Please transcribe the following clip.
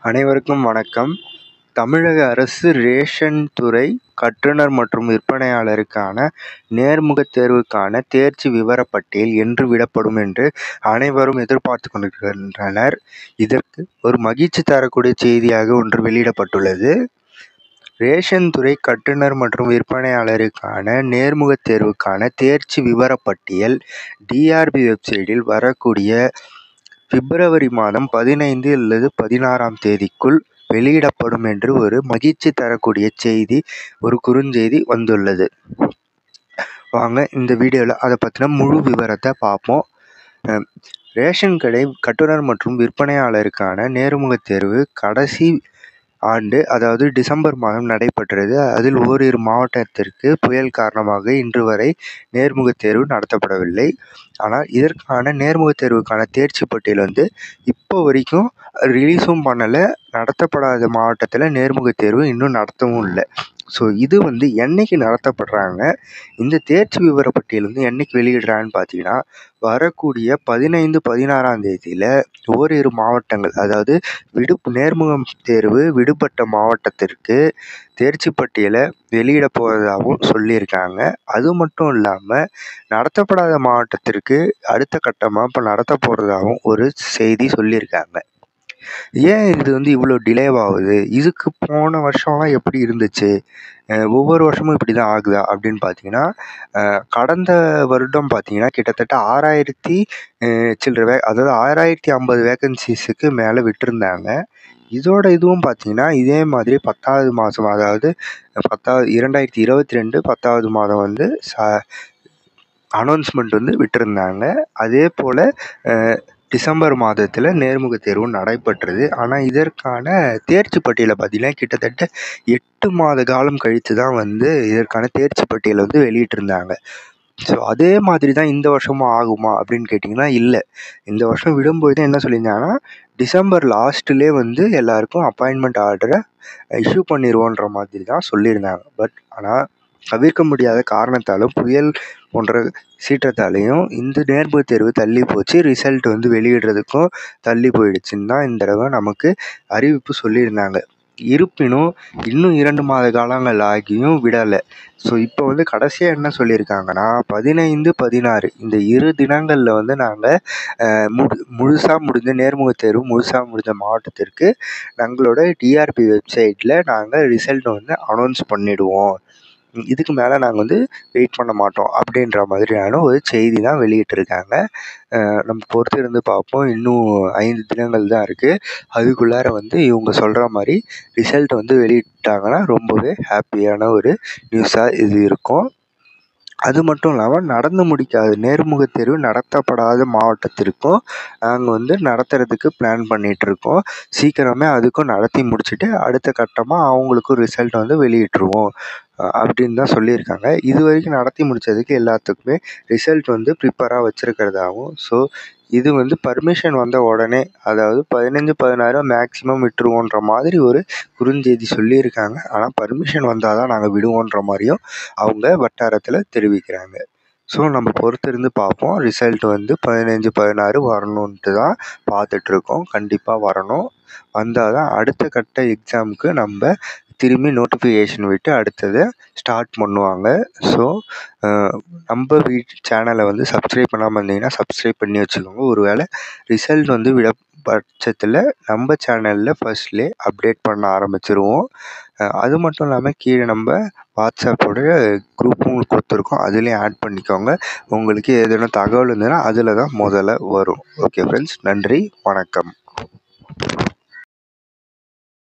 அனைவருக்கும் வணக்கம். தமிழக அரசு ரேஷன் துறை கட்டுனர் மற்றும் விற்பனையாளருக்கான நேர்முகத் தேர்வுக்கான தேர்ச்சி விவரப்பட்டியல் என்று விடப்படும் என்று அனைவரும் எதிர்பார்த்து கொண்டிருக்கின்றனர். இதற்கு ஒரு மகிழ்ச்சி தரக்கூடிய செய்தியாக ஒன்று வெளியிடப்பட்டுள்ளது. ரேஷன் துறை கட்டுனர் மற்றும் விற்பனையாளருக்கான நேர்முகத் தேர்வுக்கான தேர்ச்சி விவரப்பட்டியல் டிஆர்பி வெப்சைட்டில் வரக்கூடிய பிப்ரவரி மாதம் 15 அல்லது 16ஆம் தேதிக்குள் வெளியிடப்படும் என்று ஒரு மகிழ்ச்சி தரக்கூடிய செய்தி, ஒரு குறுஞ்செய்தி வந்துள்ளது. வாங்க இந்த வீடியோவில் அதை பற்றின முழு விவரத்தை பார்ப்போம். ரேஷன் கடை கட்டுனர் மற்றும் விற்பனையாளருக்கான நேர்முகத் தேர்வு கடைசி ஆண்டு, அதாவது டிசம்பர் மாதம் நடைபெற்றது. அதில் ஓரிரு மாவட்டத்திற்கு புயல் காரணமாக இன்று வரை நேர்முகத் தேர்வு நடத்தப்படவில்லை. ஆனால் இதற்கான நேர்முகத் தேர்வுக்கான தேர்ச்சி பட்டியல் இப்போ வரைக்கும் ரிலீஸும் பண்ணலை. நடத்தப்படாத மாவட்டத்தில் நேர்முகத் தேர்வு இன்னும் நடத்தவும் இல்லை. ஸோ இது என்னைக்கு நடத்தப்படுறாங்க, இந்த தேர்ச்சி விவரப்பட்டியல் என்னைக்கு வெளியிடுறான்னு பார்த்தீங்கன்னா, வரக்கூடிய 15, 16ஆம் தேதியில் ஓரிரு மாவட்டங்கள், அதாவது நேர்முகம் தேர்வு விடுபட்ட மாவட்டத்திற்கு தேர்ச்சி பட்டியலை வெளியிட போவதாகவும் சொல்லியிருக்காங்க. அது மட்டும் இல்லாமல் நடத்தப்படாத மாவட்டத்திற்கு அடுத்த கட்டமாக இப்போ நடத்த போகிறதாகவும் ஒரு செய்தி சொல்லியிருக்காங்க. ஏன் இது இவ்வளோ டிலேவாகுது? இதுக்கு போன வருஷம்லாம் எப்படி இருந்துச்சு? ஒவ்வொரு வருஷமும் இப்படி தான் ஆகுதா அப்படின்னு பார்த்தீங்கன்னா, கடந்த வருடம் பார்த்தீங்கன்னா கிட்டத்தட்ட 6000 சில்லற அதாவது 6050 வேக்கன்சிஸுக்கு மேலே விட்டுருந்தாங்க. இதுவும் பார்த்தீங்கன்னா இதே மாதிரி 10வது மாதம், அதாவது 2022 10வது மாதம் அனௌன்ஸ்மெண்ட் விட்டுருந்தாங்க. அதே போல் டிசம்பர் மாதத்தில் நேர்முகத் தேர்வு நடைபெற்றது. ஆனால் இதற்கான தேர்ச்சி பட்டியலை பார்த்தீங்கன்னா கிட்டத்தட்ட 8 மாத காலம் கழித்து தான் இதற்கான தேர்ச்சி பட்டியலை வெளியிட்டிருந்தாங்க. ஸோ அதே மாதிரி தான் இந்த வருஷமும் ஆகுமா அப்படின்னு கேட்டிங்கன்னா இல்லை. இந்த வருஷம் விடும்போது என்ன சொல்லியிருந்தாங்கன்னா, டிசம்பர் லாஸ்ட்லேயே எல்லாருக்கும் அப்பாயின்மெண்ட் ஆர்டரை இஷ்யூ பண்ணிடுவோன்ற மாதிரி தான் சொல்லியிருந்தாங்க. ஆனால் தவிர்க்க முடியாத காரணத்தாலும், புயல் போன்ற சீற்றத்தாலையும் இந்த நேர்முகத் தேர்வு தள்ளி போச்சு. ரிசல்ட் வெளியிடுறதுக்கும் தள்ளி போயிடுச்சுன்னு தான் இந்த தடவை நமக்கு அறிவிப்பு சொல்லியிருந்தாங்க. இருப்பினும் இன்னும் 2 மாத காலங்கள் ஆகியும் விடலை. ஸோ இப்போ கடைசியாக என்ன சொல்லியிருக்காங்கன்னா, 15, 16 இந்த 2 தினங்களில் நாங்கள் முழுசாக முடிஞ்ச நேர்முகத் தேர்வு முழுசாக முடிஞ்ச மாவட்டத்திற்கு எங்களோட டிஆர்பி வெப்சைட்டில் நாங்கள் ரிசல்ட் அனௌன்ஸ் பண்ணிவிடுவோம். இதுக்கு மேலே நாங்கள் வெயிட் பண்ண மாட்டோம் அப்படின்ற மாதிரியான ஒரு செய்தி தான் வெளியிட்டிருக்காங்க. நம்ம பொறுத்து இருந்து பார்ப்போம். இன்னும் 5 தினங்கள் தான் இருக்குது. அதுக்குள்ளார இவங்க சொல்கிற மாதிரி ரிசல்ட் வெளியிட்டாங்கன்னா ரொம்பவே ஹாப்பியான ஒரு நியூஸாக இது இருக்கும். அது மட்டும் இல்லாமல் நடந்து முடிக்காத நேர்முகத் தேர்வு நடத்தப்படாத மாவட்டத்திற்கும் நாங்கள் நடத்துறதுக்கு பிளான் பண்ணிகிட்ருக்கோம். சீக்கிரமே அதுக்கும் நடத்தி முடிச்சுட்டு அடுத்த கட்டமாக அவங்களுக்கும் ரிசல்ட் வெளியிட்டுருவோம் அப்படின்னு தான் சொல்லியிருக்காங்க. இது வரைக்கும் நடத்தி முடித்ததுக்கு எல்லாத்துக்குமே ரிசல்ட் ப்ரிப்பராக வச்சுருக்கிறதாகவும், ஸோ இது பர்மிஷன் வந்த உடனே, அதாவது 15, 16 மேக்ஸிமம் விட்டுருவோன்ற மாதிரி ஒரு குறுஞ்செய்தி சொல்லியிருக்காங்க. ஆனால் பர்மிஷன் வந்தால் தான் நாங்கள் விடுவோன்ற மாதிரியும் அவங்க வட்டாரத்தில் தெரிவிக்கிறாங்க. ஸோ நம்ம பொறுத்து இருந்து பார்ப்போம். ரிசல்ட் 15, 16 வரணுன்ட்டு தான் பார்த்துட்ருக்கோம். கண்டிப்பாக வரணும். வந்தால் தான் அடுத்த கட்ட எக்ஸாமுக்கு நம்ம திரும்பி நோட்டிஃபிகேஷன் விட்டு அடுத்ததை ஸ்டார்ட் பண்ணுவாங்க. ஸோ நம்ம சேனலை சப்ஸ்கிரைப் பண்ணாமல் இருந்தீங்கன்னா சப்ஸ்கிரைப் பண்ணி வச்சுக்கோங்க. ஒரு வேளை ரிசல்ட் விட பட்சத்தில் நம்ம சேனலில் ஃபர்ஸ்ட்லேயே அப்டேட் பண்ண ஆரம்பிச்சிருவோம். அது மட்டும் இல்லாமல் கீழே நம்ம வாட்ஸ்அப்போட குரூப்பும் கொடுத்துருக்கோம். அதுலேயும் ஆட் பண்ணிக்கோங்க. உங்களுக்கு ஏதேனும் தகவல் இருந்ததுன்னா அதில் தான் முதல்ல வரும். ஓகே ஃப்ரெண்ட்ஸ், நன்றி, வணக்கம்.